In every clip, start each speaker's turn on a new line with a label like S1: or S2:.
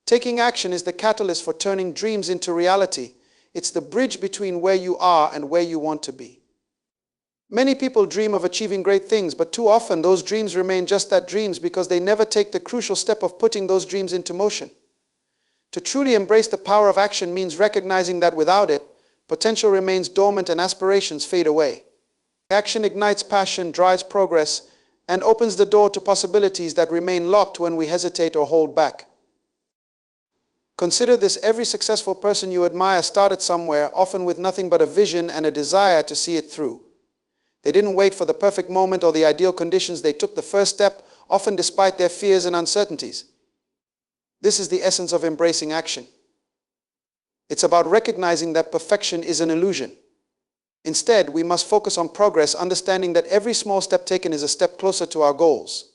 S1: Taking action is the catalyst for turning dreams into reality. It's the bridge between where you are and where you want to be. Many people dream of achieving great things, but too often those dreams remain just that, dreams, because they never take the crucial step of putting those dreams into motion. To truly embrace the power of action means recognizing that without it, potential remains dormant and aspirations fade away. Action ignites passion, drives progress, and opens the door to possibilities that remain locked when we hesitate or hold back. Consider this: every successful person you admire started somewhere, often with nothing but a vision and a desire to see it through. They didn't wait for the perfect moment or the ideal conditions. They took the first step, often despite their fears and uncertainties. This is the essence of embracing action. It's about recognizing that perfection is an illusion. Instead, we must focus on progress, understanding that every small step taken is a step closer to our goals.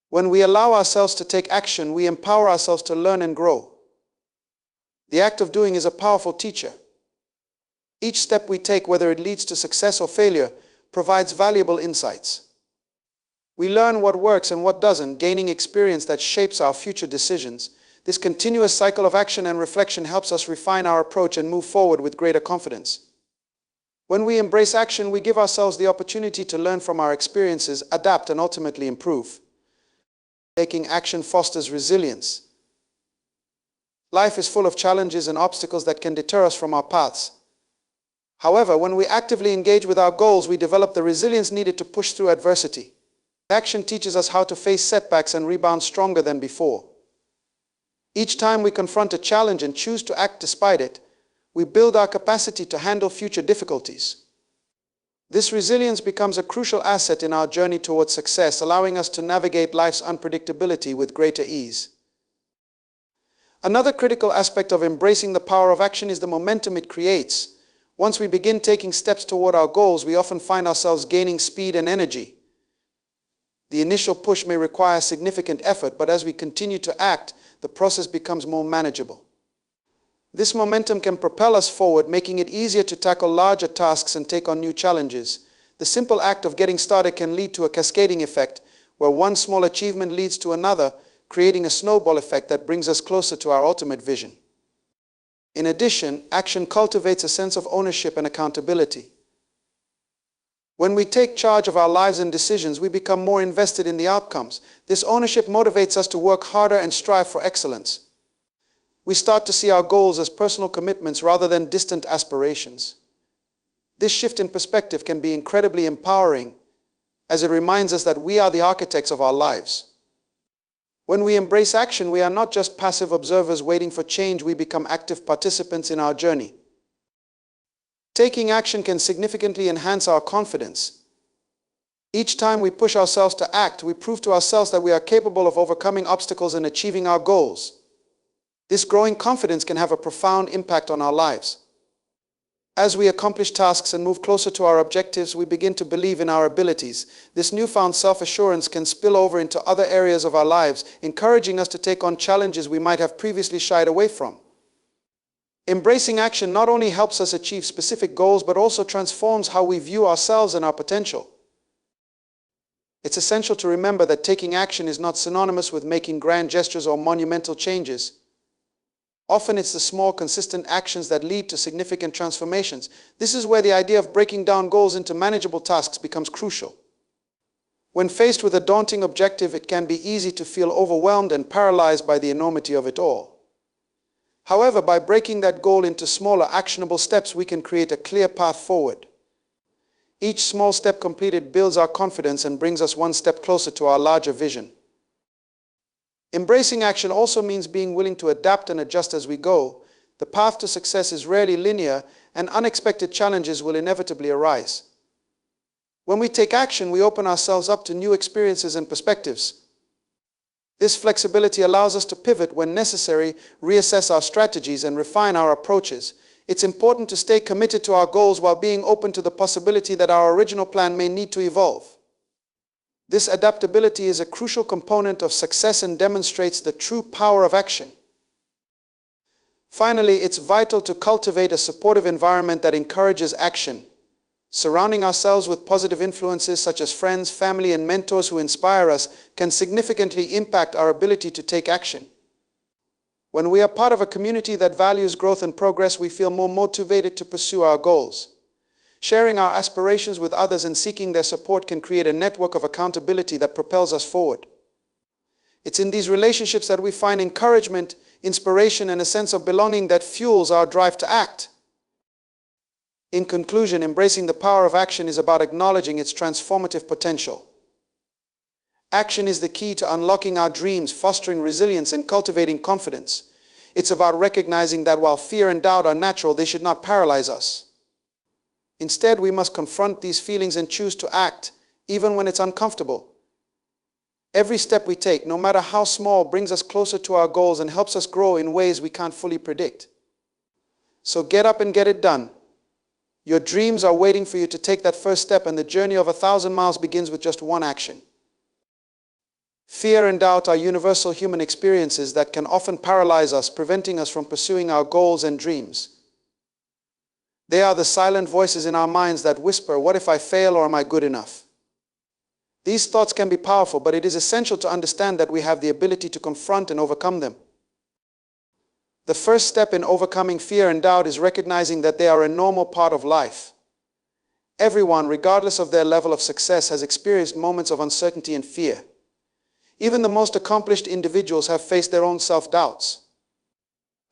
S1: When we allow ourselves to take action, we empower ourselves to learn and grow. The act of doing is a powerful teacher. Each step we take, whether it leads to success or failure, provides valuable insights. We learn what works and what doesn't, gaining experience that shapes our future decisions. This continuous cycle of action and reflection helps us refine our approach and move forward with greater confidence. When we embrace action, we give ourselves the opportunity to learn from our experiences, adapt, and ultimately improve. Taking action fosters resilience. Life is full of challenges and obstacles that can deter us from our paths. However, when we actively engage with our goals, we develop the resilience needed to push through adversity. Action teaches us how to face setbacks and rebound stronger than before. Each time we confront a challenge and choose to act despite it, we build our capacity to handle future difficulties. This resilience becomes a crucial asset in our journey towards success, allowing us to navigate life's unpredictability with greater ease. Another critical aspect of embracing the power of action is the momentum it creates. Once we begin taking steps toward our goals, we often find ourselves gaining speed and energy. The initial push may require significant effort, but as we continue to act, the process becomes more manageable. This momentum can propel us forward, making it easier to tackle larger tasks and take on new challenges. The simple act of getting started can lead to a cascading effect, where one small achievement leads to another, creating a snowball effect that brings us closer to our ultimate vision. In addition, action cultivates a sense of ownership and accountability. When we take charge of our lives and decisions, we become more invested in the outcomes. This ownership motivates us to work harder and strive for excellence. We start to see our goals as personal commitments rather than distant aspirations. This shift in perspective can be incredibly empowering, as it reminds us that we are the architects of our lives. When we embrace action, we are not just passive observers waiting for change, we become active participants in our journey. Taking action can significantly enhance our confidence. Each time we push ourselves to act, we prove to ourselves that we are capable of overcoming obstacles and achieving our goals. This growing confidence can have a profound impact on our lives. As we accomplish tasks and move closer to our objectives, we begin to believe in our abilities. This newfound self-assurance can spill over into other areas of our lives, encouraging us to take on challenges we might have previously shied away from. Embracing action not only helps us achieve specific goals, but also transforms how we view ourselves and our potential. It's essential to remember that taking action is not synonymous with making grand gestures or monumental changes. Often it's the small, consistent actions that lead to significant transformations. This is where the idea of breaking down goals into manageable tasks becomes crucial. When faced with a daunting objective, it can be easy to feel overwhelmed and paralyzed by the enormity of it all. However, by breaking that goal into smaller, actionable steps, we can create a clear path forward. Each small step completed builds our confidence and brings us one step closer to our larger vision. Embracing action also means being willing to adapt and adjust as we go. The path to success is rarely linear, and unexpected challenges will inevitably arise. When we take action, we open ourselves up to new experiences and perspectives. This flexibility allows us to pivot when necessary, reassess our strategies, and refine our approaches. It's important to stay committed to our goals while being open to the possibility that our original plan may need to evolve. This adaptability is a crucial component of success and demonstrates the true power of action. Finally, it's vital to cultivate a supportive environment that encourages action. Surrounding ourselves with positive influences such as friends, family, and mentors who inspire us can significantly impact our ability to take action. When we are part of a community that values growth and progress, we feel more motivated to pursue our goals. Sharing our aspirations with others and seeking their support can create a network of accountability that propels us forward. It's in these relationships that we find encouragement, inspiration, and a sense of belonging that fuels our drive to act. In conclusion, embracing the power of action is about acknowledging its transformative potential. Action is the key to unlocking our dreams, fostering resilience, and cultivating confidence. It's about recognizing that while fear and doubt are natural, they should not paralyze us. Instead, we must confront these feelings and choose to act, even when it's uncomfortable. Every step we take, no matter how small, brings us closer to our goals and helps us grow in ways we can't fully predict. So get up and get it done. Your dreams are waiting for you to take that first step, and the journey of 1,000 miles begins with just one action. Fear and doubt are universal human experiences that can often paralyze us, preventing us from pursuing our goals and dreams. They are the silent voices in our minds that whisper, "What if I fail, or am I good enough?" These thoughts can be powerful, but it is essential to understand that we have the ability to confront and overcome them. The first step in overcoming fear and doubt is recognizing that they are a normal part of life. Everyone, regardless of their level of success, has experienced moments of uncertainty and fear. Even the most accomplished individuals have faced their own self-doubts.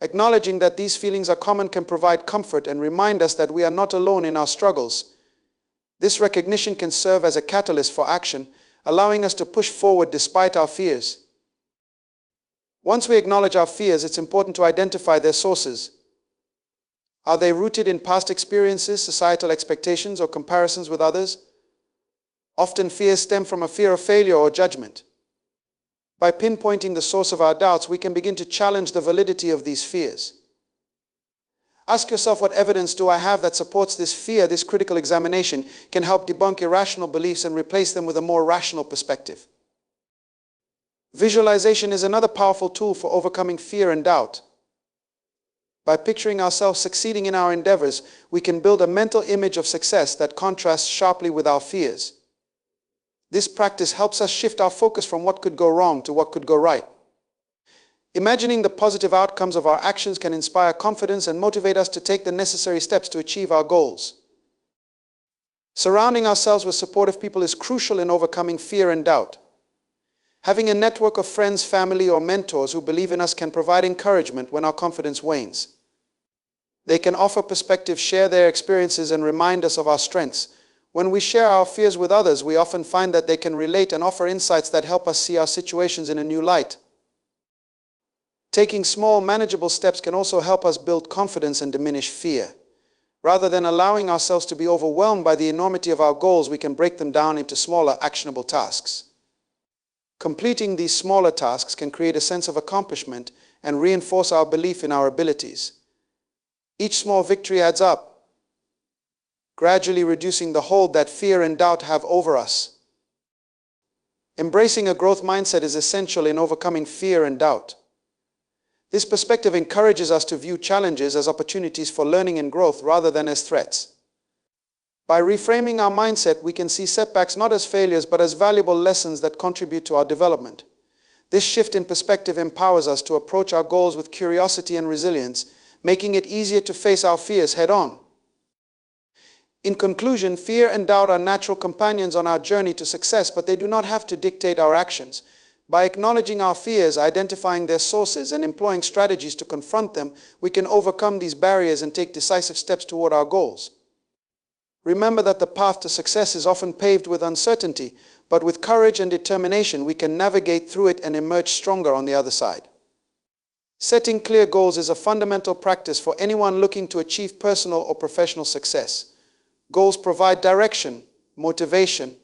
S1: Acknowledging that these feelings are common can provide comfort and remind us that we are not alone in our struggles. This recognition can serve as a catalyst for action, allowing us to push forward despite our fears. Once we acknowledge our fears, it's important to identify their sources. Are they rooted in past experiences, societal expectations, or comparisons with others? Often fears stem from a fear of failure or judgment. By pinpointing the source of our doubts, we can begin to challenge the validity of these fears. Ask yourself, what evidence do I have that supports this fear? This critical examination can help debunk irrational beliefs and replace them with a more rational perspective. Visualization is another powerful tool for overcoming fear and doubt. By picturing ourselves succeeding in our endeavors, we can build a mental image of success that contrasts sharply with our fears. This practice helps us shift our focus from what could go wrong to what could go right. Imagining the positive outcomes of our actions can inspire confidence and motivate us to take the necessary steps to achieve our goals. Surrounding ourselves with supportive people is crucial in overcoming fear and doubt. Having a network of friends, family, or mentors who believe in us can provide encouragement when our confidence wanes. They can offer perspective, share their experiences, and remind us of our strengths. When we share our fears with others, we often find that they can relate and offer insights that help us see our situations in a new light. Taking small, manageable steps can also help us build confidence and diminish fear. Rather than allowing ourselves to be overwhelmed by the enormity of our goals, we can break them down into smaller, actionable tasks. Completing these smaller tasks can create a sense of accomplishment and reinforce our belief in our abilities. Each small victory adds up, gradually reducing the hold that fear and doubt have over us. Embracing a growth mindset is essential in overcoming fear and doubt. This perspective encourages us to view challenges as opportunities for learning and growth rather than as threats. By reframing our mindset, we can see setbacks not as failures but as valuable lessons that contribute to our development. This shift in perspective empowers us to approach our goals with curiosity and resilience, making it easier to face our fears head-on. In conclusion, fear and doubt are natural companions on our journey to success, but they do not have to dictate our actions. By acknowledging our fears, identifying their sources, and employing strategies to confront them, we can overcome these barriers and take decisive steps toward our goals. Remember that the path to success is often paved with uncertainty, but with courage and determination, we can navigate through it and emerge stronger on the other side. Setting clear goals is a fundamental practice for anyone looking to achieve personal or professional success. Goals provide direction, motivation,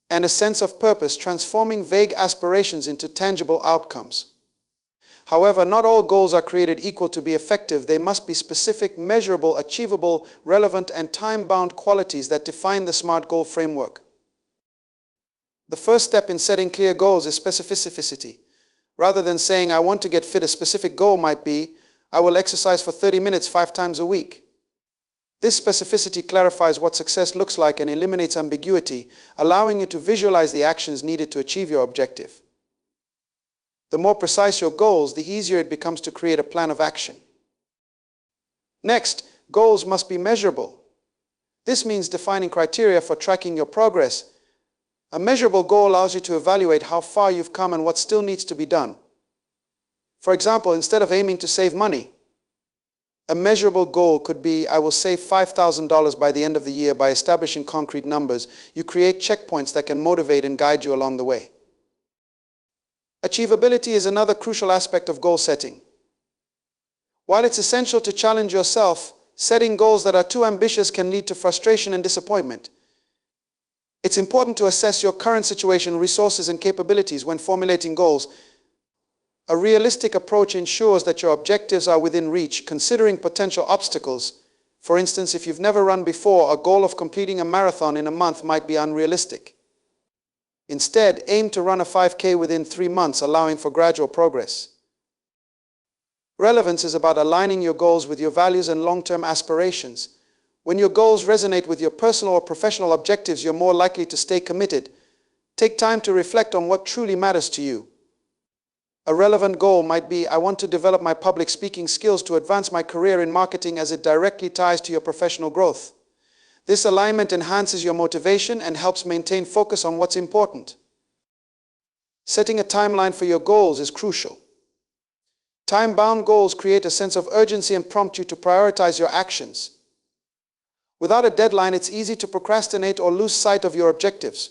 S1: and a sense of purpose, transforming vague aspirations into tangible outcomes. However, not all goals are created equal to be effective. They must be specific, measurable, achievable, relevant, and time-bound qualities that define the SMART goal framework. The first step in setting clear goals is specificity. Rather than saying, "I want to get fit," a specific goal might be, "I will exercise for 30 minutes 5 times a week." This specificity clarifies what success looks like and eliminates ambiguity, allowing you to visualize the actions needed to achieve your objective. The more precise your goals, the easier it becomes to create a plan of action. Next, goals must be measurable. This means defining criteria for tracking your progress. A measurable goal allows you to evaluate how far you've come and what still needs to be done. For example, instead of aiming to save money, a measurable goal could be, I will save $5,000 by the end of the year. By establishing concrete numbers, you create checkpoints that can motivate and guide you along the way. Achievability is another crucial aspect of goal setting. While it's essential to challenge yourself, setting goals that are too ambitious can lead to frustration and disappointment. It's important to assess your current situation, resources, and capabilities when formulating goals. A realistic approach ensures that your objectives are within reach, considering potential obstacles. For instance, if you've never run before, a goal of completing a marathon in a month might be unrealistic. Instead, aim to run a 5K within 3 months, allowing for gradual progress. Relevance is about aligning your goals with your values and long-term aspirations. When your goals resonate with your personal or professional objectives, you're more likely to stay committed. Take time to reflect on what truly matters to you. A relevant goal might be, I want to develop my public speaking skills to advance my career in marketing, as it directly ties to your professional growth. This alignment enhances your motivation and helps maintain focus on what's important. Setting a timeline for your goals is crucial. Time-bound goals create a sense of urgency and prompt you to prioritize your actions. Without a deadline, it's easy to procrastinate or lose sight of your objectives.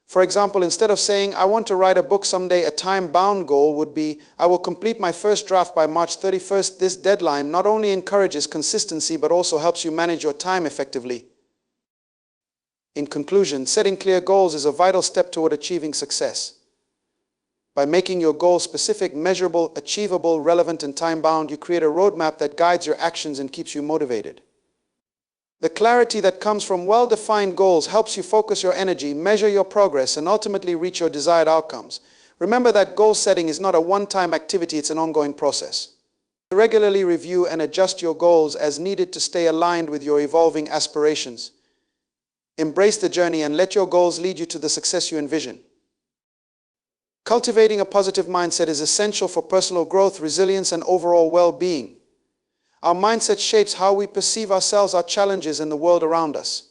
S1: For example, instead of saying, I want to write a book someday, a time-bound goal would be, I will complete my first draft by March 31st. This deadline not only encourages consistency but also helps you manage your time effectively. In conclusion, setting clear goals is a vital step toward achieving success. By making your goals specific, measurable, achievable, relevant, and time-bound, you create a roadmap that guides your actions and keeps you motivated. The clarity that comes from well-defined goals helps you focus your energy, measure your progress, and ultimately reach your desired outcomes. Remember that goal setting is not a one-time activity, it's an ongoing process. Regularly review and adjust your goals as needed to stay aligned with your evolving aspirations. Embrace the journey and let your goals lead you to the success you envision. Cultivating a positive mindset is essential for personal growth, resilience, and overall well-being. Our mindset shapes how we perceive ourselves, our challenges, and the world around us.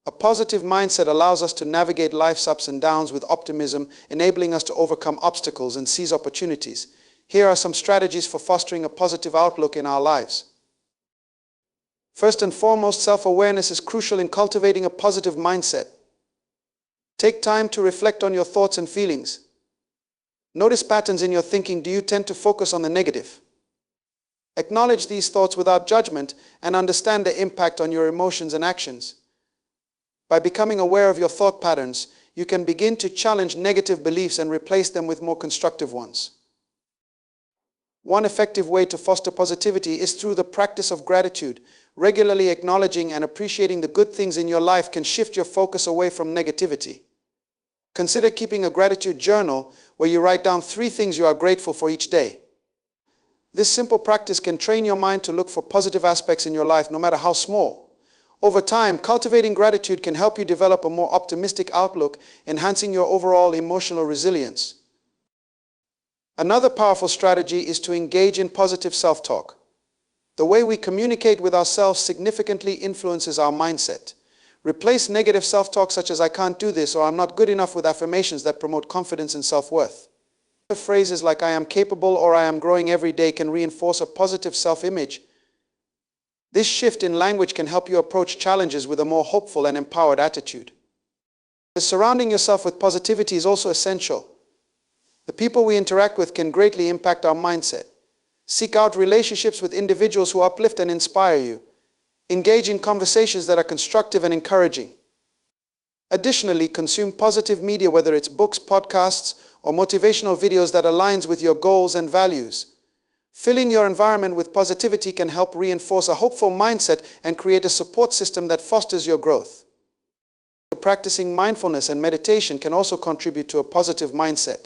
S1: A positive mindset allows us to navigate life's ups and downs with optimism, enabling us to overcome obstacles and seize opportunities. Here are some strategies for fostering a positive outlook in our lives. First and foremost, self-awareness is crucial in cultivating a positive mindset. Take time to reflect on your thoughts and feelings. Notice patterns in your thinking. Do you tend to focus on the negative? Acknowledge these thoughts without judgment and understand their impact on your emotions and actions. By becoming aware of your thought patterns, you can begin to challenge negative beliefs and replace them with more constructive ones. One effective way to foster positivity is through the practice of gratitude. Regularly acknowledging and appreciating the good things in your life can shift your focus away from negativity. Consider keeping a gratitude journal where you write down 3 things you are grateful for each day. This simple practice can train your mind to look for positive aspects in your life, no matter how small. Over time, cultivating gratitude can help you develop a more optimistic outlook, enhancing your overall emotional resilience. Another powerful strategy is to engage in positive self-talk. The way we communicate with ourselves significantly influences our mindset. Replace negative self-talk such as I can't do this or I'm not good enough with affirmations that promote confidence and self-worth. Phrases like I am capable or I am growing every day can reinforce a positive self-image. This shift in language can help you approach challenges with a more hopeful and empowered attitude. Surrounding yourself with positivity is also essential. The people we interact with can greatly impact our mindset. Seek out relationships with individuals who uplift and inspire you. Engage in conversations that are constructive and encouraging. Additionally, consume positive media, whether it's books, podcasts, or motivational videos that aligns with your goals and values. Filling your environment with positivity can help reinforce a hopeful mindset and create a support system that fosters your growth. Practicing mindfulness and meditation can also contribute to a positive mindset.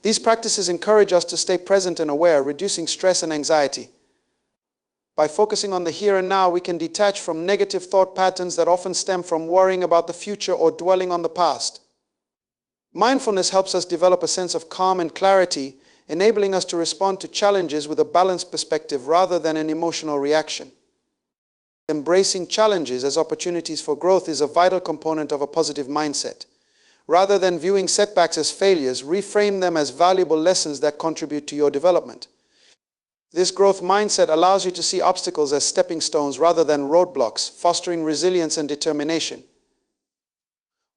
S1: These practices encourage us to stay present and aware, reducing stress and anxiety. By focusing on the here and now, we can detach from negative thought patterns that often stem from worrying about the future or dwelling on the past. Mindfulness helps us develop a sense of calm and clarity, enabling us to respond to challenges with a balanced perspective rather than an emotional reaction. Embracing challenges as opportunities for growth is a vital component of a positive mindset. Rather than viewing setbacks as failures, reframe them as valuable lessons that contribute to your development. This growth mindset allows you to see obstacles as stepping stones rather than roadblocks, fostering resilience and determination.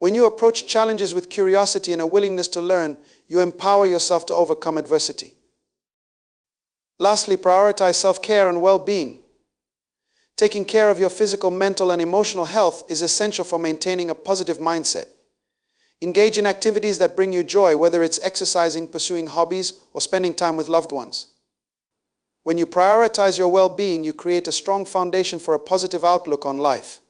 S1: When you approach challenges with curiosity and a willingness to learn, you empower yourself to overcome adversity. Lastly, prioritize self-care and well-being. Taking care of your physical, mental, and emotional health is essential for maintaining a positive mindset. Engage in activities that bring you joy, whether it's exercising, pursuing hobbies, or spending time with loved ones. When you prioritize your well-being, you create a strong foundation for a positive outlook on life.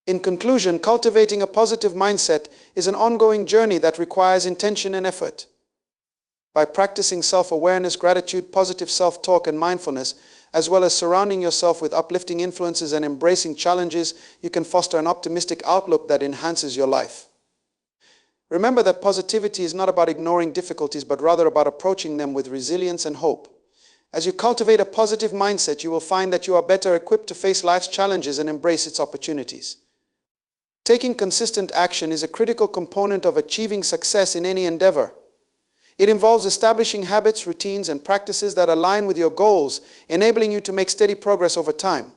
S1: In conclusion, cultivating a positive mindset is an ongoing journey that requires intention and effort. By practicing self-awareness, gratitude, positive self-talk, and mindfulness, as well as surrounding yourself with uplifting influences and embracing challenges, you can foster an optimistic outlook that enhances your life. Remember that positivity is not about ignoring difficulties, but rather about approaching them with resilience and hope. As you cultivate a positive mindset, you will find that you are better equipped to face life's challenges and embrace its opportunities. Taking consistent action is a critical component of achieving success in any endeavor. It involves establishing habits, routines, and practices that align with your goals, enabling you to make steady progress over time.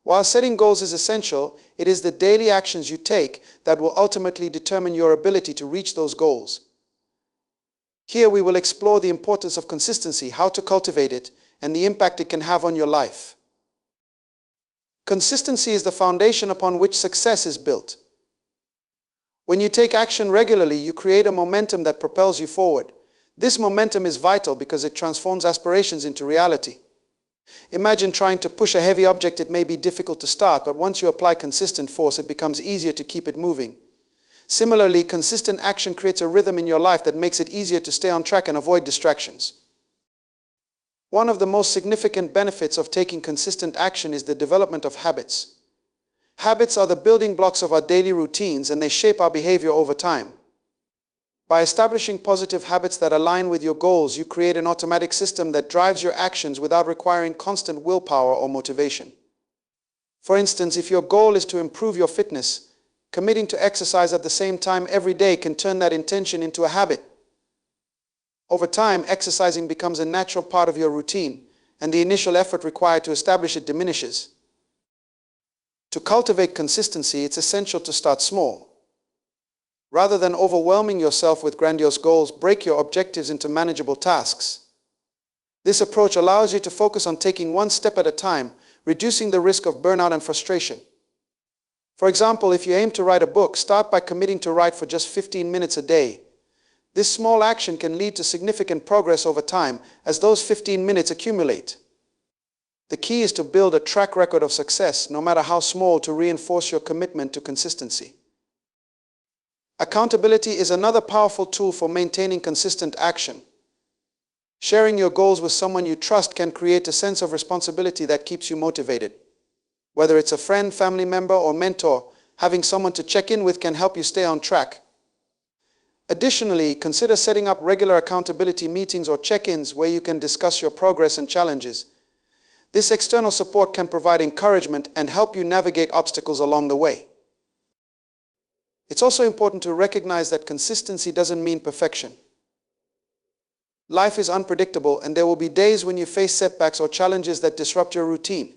S1: While setting goals is essential, it is the daily actions you take that will ultimately determine your ability to reach those goals. Here we will explore the importance of consistency, how to cultivate it, and the impact it can have on your life. Consistency is the foundation upon which success is built. When you take action regularly, you create a momentum that propels you forward. This momentum is vital because it transforms aspirations into reality. Imagine trying to push a heavy object. It may be difficult to start, but once you apply consistent force, it becomes easier to keep it moving. Similarly, consistent action creates a rhythm in your life that makes it easier to stay on track and avoid distractions. One of the most significant benefits of taking consistent action is the development of habits. Habits are the building blocks of our daily routines, and they shape our behavior over time. By establishing positive habits that align with your goals, you create an automatic system that drives your actions without requiring constant willpower or motivation. For instance, if your goal is to improve your fitness, committing to exercise at the same time every day can turn that intention into a habit. Over time, exercising becomes a natural part of your routine, and the initial effort required to establish it diminishes. To cultivate consistency, it's essential to start small. Rather than overwhelming yourself with grandiose goals, break your objectives into manageable tasks. This approach allows you to focus on taking one step at a time, reducing the risk of burnout and frustration. For example, if you aim to write a book, start by committing to write for just 15 minutes a day. This small action can lead to significant progress over time as those 15 minutes accumulate. The key is to build a track record of success, no matter how small, to reinforce your commitment to consistency. Accountability is another powerful tool for maintaining consistent action. Sharing your goals with someone you trust can create a sense of responsibility that keeps you motivated. Whether it's a friend, family member, or mentor, having someone to check in with can help you stay on track. Additionally, consider setting up regular accountability meetings or check-ins where you can discuss your progress and challenges. This external support can provide encouragement and help you navigate obstacles along the way. It's also important to recognize that consistency doesn't mean perfection. Life is unpredictable, and there will be days when you face setbacks or challenges that disrupt your routine.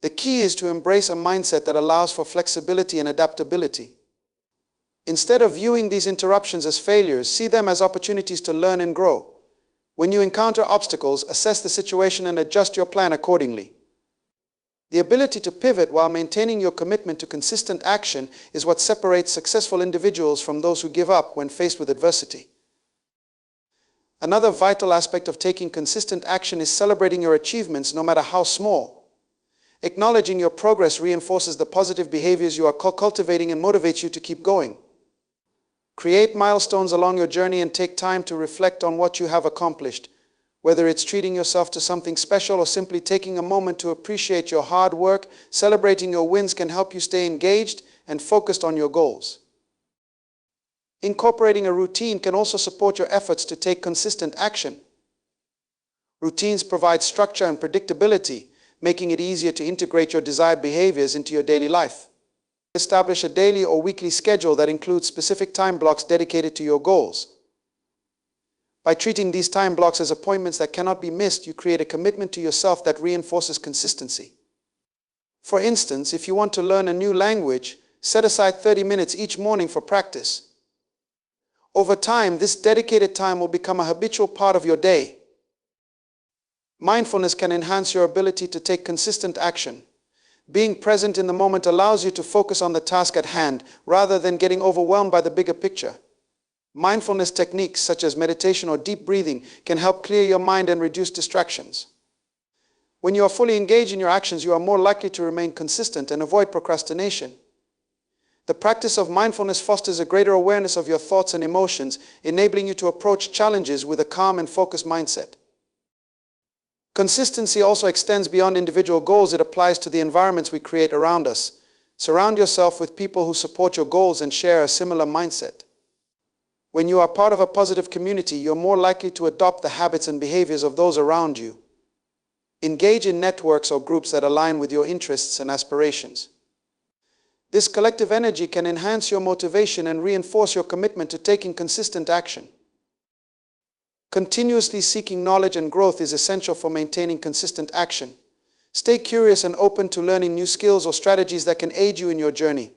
S1: The key is to embrace a mindset that allows for flexibility and adaptability. Instead of viewing these interruptions as failures, see them as opportunities to learn and grow. When you encounter obstacles, assess the situation and adjust your plan accordingly. The ability to pivot while maintaining your commitment to consistent action is what separates successful individuals from those who give up when faced with adversity. Another vital aspect of taking consistent action is celebrating your achievements, no matter how small. Acknowledging your progress reinforces the positive behaviors you are cultivating and motivates you to keep going. Create milestones along your journey and take time to reflect on what you have accomplished. Whether it's treating yourself to something special or simply taking a moment to appreciate your hard work, celebrating your wins can help you stay engaged and focused on your goals. Incorporating a routine can also support your efforts to take consistent action. Routines provide structure and predictability, making it easier to integrate your desired behaviors into your daily life. Establish a daily or weekly schedule that includes specific time blocks dedicated to your goals. By treating these time blocks as appointments that cannot be missed, you create a commitment to yourself that reinforces consistency. For instance, if you want to learn a new language, set aside 30 minutes each morning for practice. Over time, this dedicated time will become a habitual part of your day. Mindfulness can enhance your ability to take consistent action. Being present in the moment allows you to focus on the task at hand rather than getting overwhelmed by the bigger picture. Mindfulness techniques such as meditation or deep breathing can help clear your mind and reduce distractions. When you are fully engaged in your actions, you are more likely to remain consistent and avoid procrastination. The practice of mindfulness fosters a greater awareness of your thoughts and emotions, enabling you to approach challenges with a calm and focused mindset. Consistency also extends beyond individual goals. It applies to the environments we create around us. Surround yourself with people who support your goals and share a similar mindset. When you are part of a positive community, you're more likely to adopt the habits and behaviors of those around you. Engage in networks or groups that align with your interests and aspirations. This collective energy can enhance your motivation and reinforce your commitment to taking consistent action. Continuously seeking knowledge and growth is essential for maintaining consistent action. Stay curious and open to learning new skills or strategies that can aid you in your journey.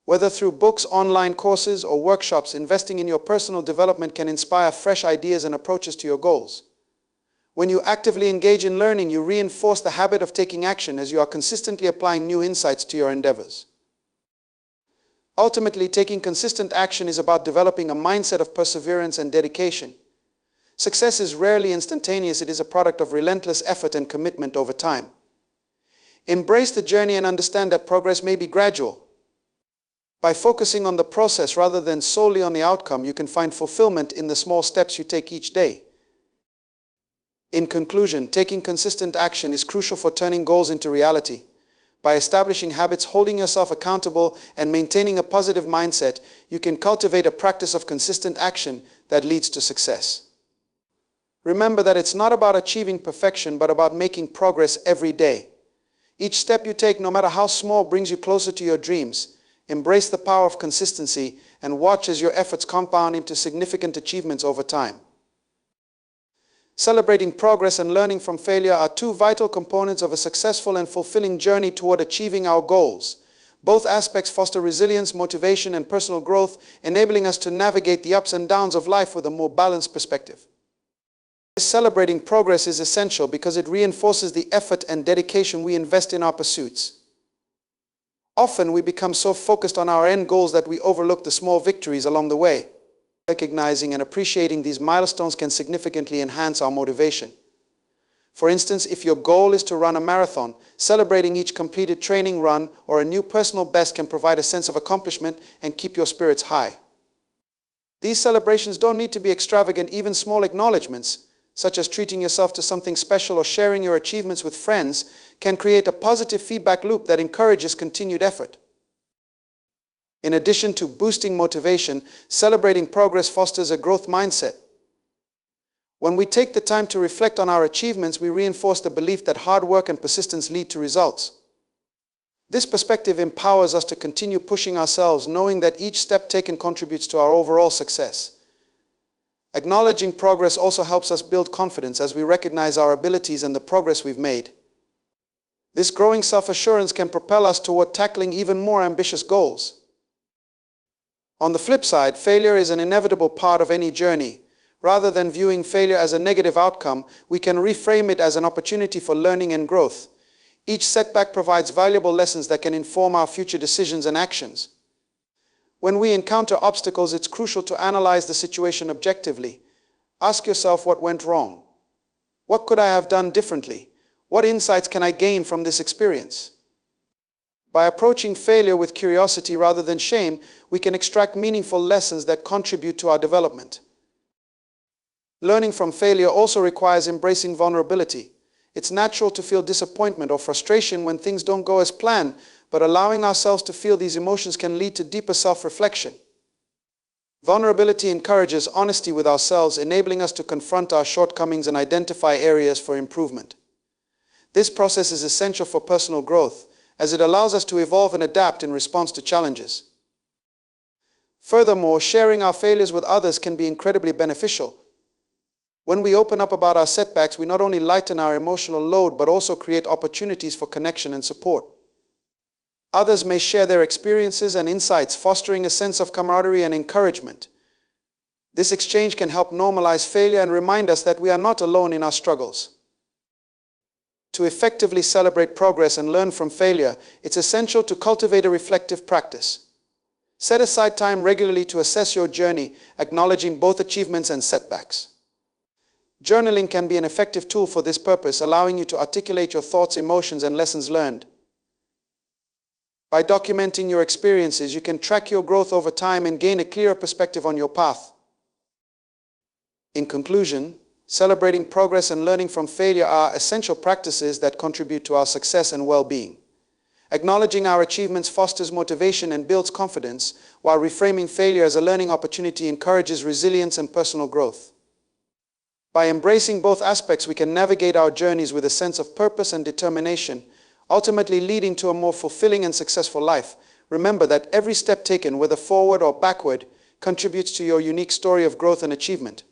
S1: Whether through books, online courses, or workshops, investing in your personal development can inspire fresh ideas and approaches to your goals. When you actively engage in learning, you reinforce the habit of taking action as you are consistently applying new insights to your endeavors. Ultimately, taking consistent action is about developing a mindset of perseverance and dedication. Success is rarely instantaneous. It is a product of relentless effort and commitment over time. Embrace the journey and understand that progress may be gradual. By focusing on the process rather than solely on the outcome, you can find fulfillment in the small steps you take each day. In conclusion, taking consistent action is crucial for turning goals into reality. By establishing habits, holding yourself accountable, and maintaining a positive mindset, you can cultivate a practice of consistent action that leads to success. Remember that it's not about achieving perfection, but about making progress every day. Each step you take, no matter how small, brings you closer to your dreams. Embrace the power of consistency and watch as your efforts compound into significant achievements over time. Celebrating progress and learning from failure are two vital components of a successful and fulfilling journey toward achieving our goals. Both aspects foster resilience, motivation, and personal growth, enabling us to navigate the ups and downs of life with a more balanced perspective. Celebrating progress is essential because it reinforces the effort and dedication we invest in our pursuits. Often we become so focused on our end goals that we overlook the small victories along the way. Recognizing and appreciating these milestones can significantly enhance our motivation. For instance, if your goal is to run a marathon, celebrating each completed training run or a new personal best can provide a sense of accomplishment and keep your spirits high. These celebrations don't need to be extravagant. Even small acknowledgements, such as treating yourself to something special or sharing your achievements with friends, can create a positive feedback loop that encourages continued effort. In addition to boosting motivation, celebrating progress fosters a growth mindset. When we take the time to reflect on our achievements, we reinforce the belief that hard work and persistence lead to results. This perspective empowers us to continue pushing ourselves, knowing that each step taken contributes to our overall success. Acknowledging progress also helps us build confidence as we recognize our abilities and the progress we've made. This growing self-assurance can propel us toward tackling even more ambitious goals. On the flip side, failure is an inevitable part of any journey. Rather than viewing failure as a negative outcome, we can reframe it as an opportunity for learning and growth. Each setback provides valuable lessons that can inform our future decisions and actions. When we encounter obstacles, it's crucial to analyze the situation objectively. Ask yourself what went wrong. What could I have done differently? What insights can I gain from this experience? By approaching failure with curiosity rather than shame, we can extract meaningful lessons that contribute to our development. Learning from failure also requires embracing vulnerability. It's natural to feel disappointment or frustration when things don't go as planned, but allowing ourselves to feel these emotions can lead to deeper self-reflection. Vulnerability encourages honesty with ourselves, enabling us to confront our shortcomings and identify areas for improvement. This process is essential for personal growth, as it allows us to evolve and adapt in response to challenges. Furthermore, sharing our failures with others can be incredibly beneficial. When we open up about our setbacks, we not only lighten our emotional load, but also create opportunities for connection and support. Others may share their experiences and insights, fostering a sense of camaraderie and encouragement. This exchange can help normalize failure and remind us that we are not alone in our struggles. To effectively celebrate progress and learn from failure, it's essential to cultivate a reflective practice. Set aside time regularly to assess your journey, acknowledging both achievements and setbacks. Journaling can be an effective tool for this purpose, allowing you to articulate your thoughts, emotions, and lessons learned. By documenting your experiences, you can track your growth over time and gain a clearer perspective on your path. In conclusion, celebrating progress and learning from failure are essential practices that contribute to our success and well-being. Acknowledging our achievements fosters motivation and builds confidence, while reframing failure as a learning opportunity encourages resilience and personal growth. By embracing both aspects, we can navigate our journeys with a sense of purpose and determination, ultimately leading to a more fulfilling and successful life. Remember that every step taken, whether forward or backward, contributes to your unique story of growth and achievement.